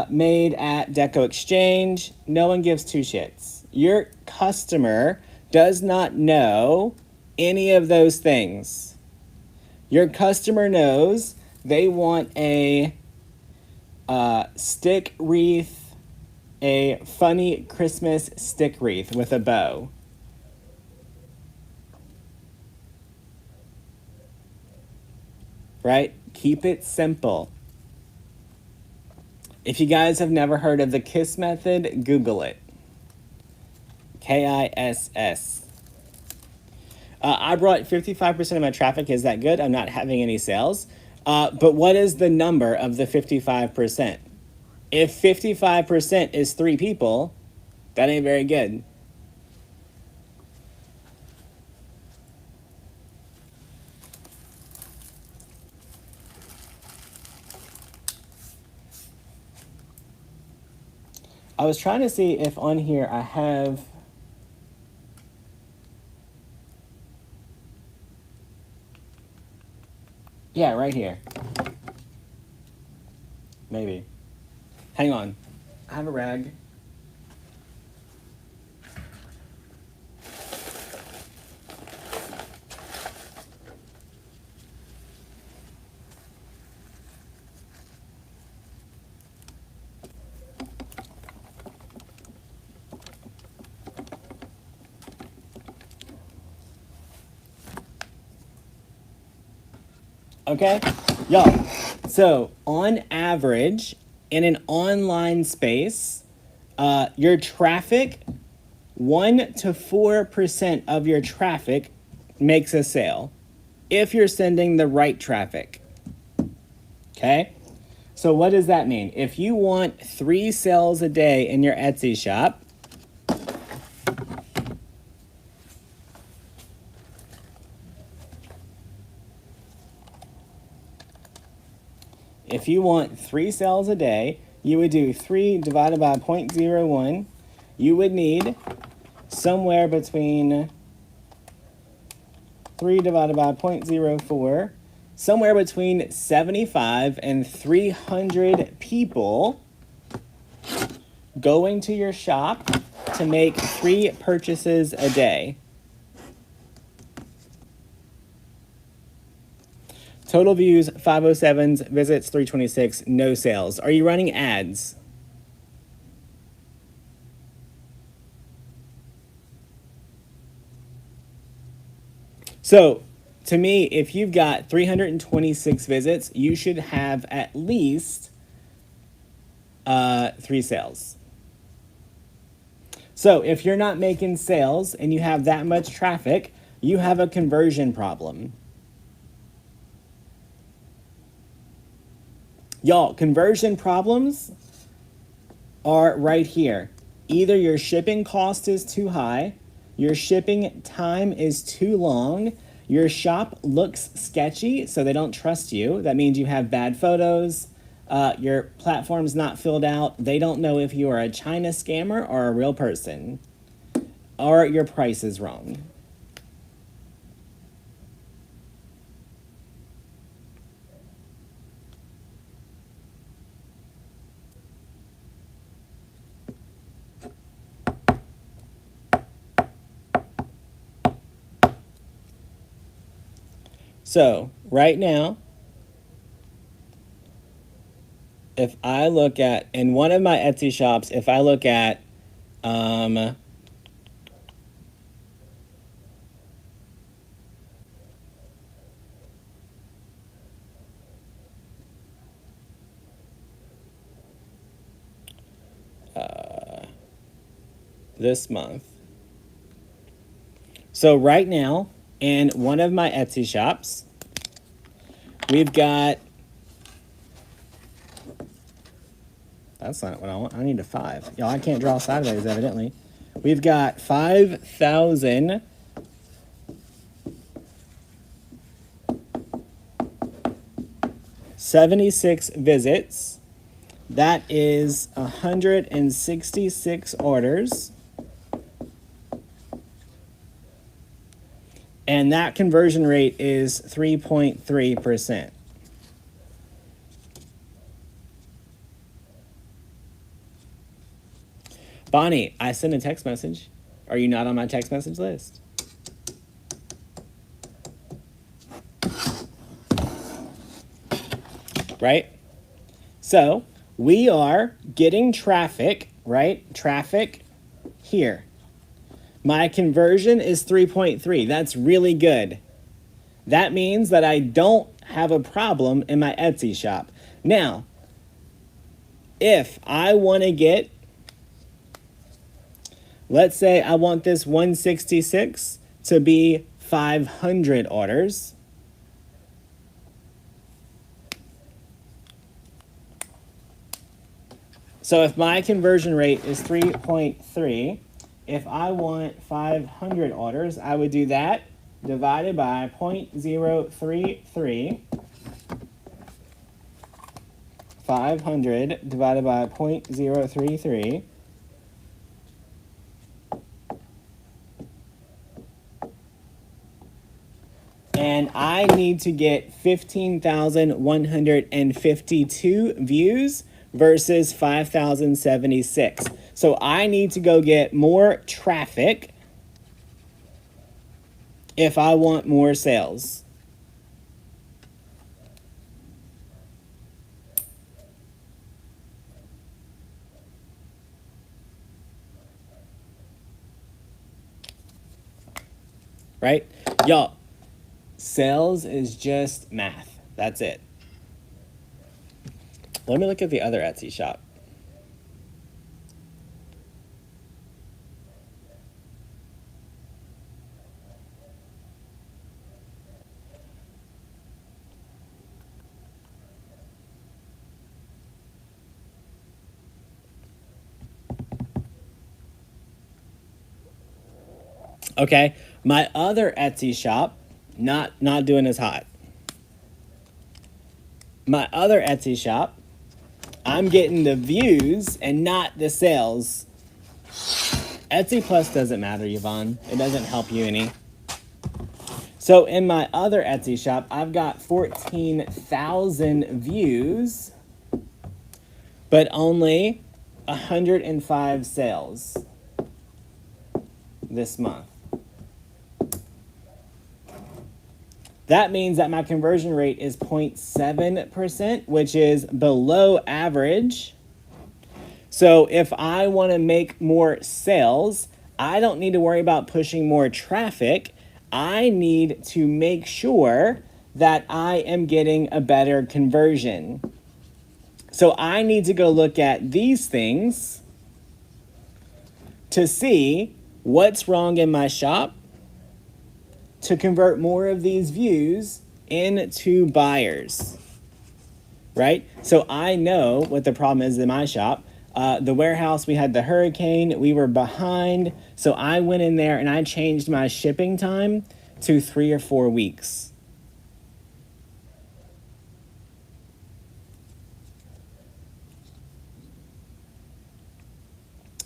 made at Deco Exchange. No one gives two shits. Your customer does not know any of those things. Your customer knows they want a stick wreath, a funny Christmas stick wreath with a bow. Right? Keep it simple. If you guys have never heard of the KISS method, Google it. KISS. I brought 55% of my traffic. Is that good? I'm not having any sales. But what is the number of the 55%? If 55% is 3 people, that ain't very good. I was trying to see if on here I have... Yeah, right here. Maybe. Hang on. I have a rag. Okay, y'all. So on average, in an online space, your traffic, 1 to 4% of your traffic makes a sale if you're sending the right traffic. Okay? So what does that mean? If you want 3 sales a day in your Etsy shop, if you want 3 sales a day, you would do 3 divided by 0.01. You would need somewhere between 3 divided by 0.04, somewhere between 75 and 300 people going to your shop to make 3 purchases a day. Total views 507s, visits 326, no sales. Are you running ads? So, to me, if you've got 326 visits, you should have at least 3 sales. So, if you're not making sales and you have that much traffic, you have a conversion problem. Y'all, conversion problems are right here. Either your shipping cost is too high, your shipping time is too long, your shop looks sketchy, so they don't trust you. That means you have bad photos, your platform's not filled out, they don't know if you are a China scammer or a real person, or your price is wrong. So, right now, if I look at, in one of my Etsy shops, if I look at, this month. So right now, in one of my Etsy shops, we've got, that's not what I want. I need a 5. Y'all, I can't draw sideways, evidently. We've got 5,076 visits. That is 166 orders. And that conversion rate is 3.3%. Bonnie, I sent a text message. Are you not on my text message list? Right? So, we are getting traffic, right? Traffic here. My conversion is 3.3. That's really good. That means that I don't have a problem in my Etsy shop. Now, if I want to get, let's say I want this 166 to be 500 orders. So if my conversion rate is 3.3, if I want 500 orders, I would do that divided by 0.033. 500 divided by 0.033. And I need to get 15,152 views versus 5,076. So I need to go get more traffic if I want more sales. Right? Y'all, sales is just math. That's it. Let me look at the other Etsy shop. Okay, my other Etsy shop, not doing as hot. My other Etsy shop, I'm getting the views and not the sales. Etsy Plus doesn't matter, Yvonne. It doesn't help you any. So in my other Etsy shop, I've got 14,000 views, but only 105 sales this month. That means that my conversion rate is 0.7%, which is below average. So if I want to make more sales, I don't need to worry about pushing more traffic. I need to make sure that I am getting a better conversion. So I need to go look at these things to see what's wrong in my shop to convert more of these views into buyers, right? So I know what the problem is in my shop. The warehouse, we had the hurricane, we were behind. So I went in there and I changed my shipping time to 3 or 4 weeks.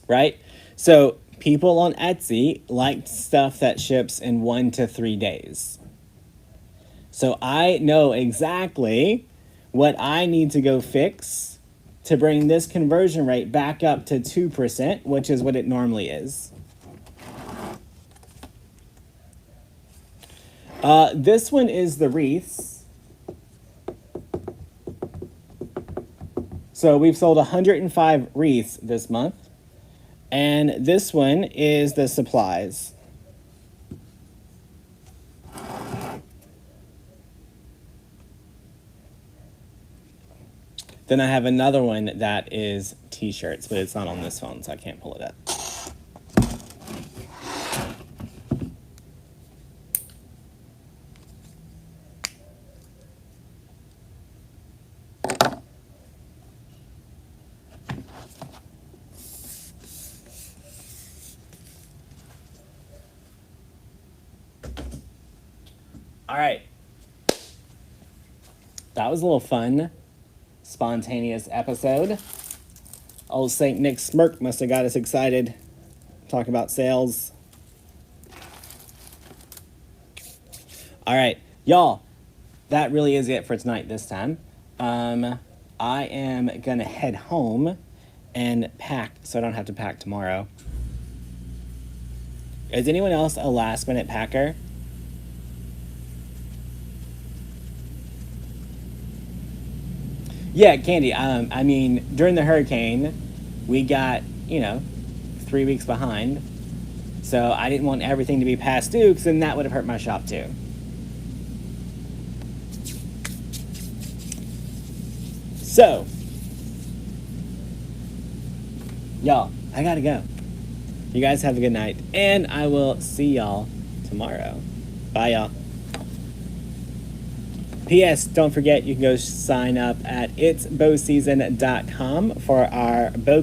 Right? So people on Etsy like stuff that ships in 1 to 3 days. So I know exactly what I need to go fix to bring this conversion rate back up to 2%, which is what it normally is. This one is the wreaths. So we've sold 105 wreaths this month. And this one is the supplies. Then I have another one that is t-shirts, but it's not on this phone, so I can't pull it up. All right. That was a little fun, spontaneous episode. Old St. Nick Smirk must have got us excited talking about sales. All right, y'all, that really is it for tonight this time. I am going to head home and pack so I don't have to pack tomorrow. Is anyone else a last-minute packer? Yeah, Candy, I mean, during the hurricane, we got, 3 weeks behind. So I didn't want everything to be past due, because then that would have hurt my shop too. So, y'all, I gotta go. You guys have a good night, and I will see y'all tomorrow. Bye, y'all. P.S. Don't forget, you can go sign up at itsbowseason.com for our bow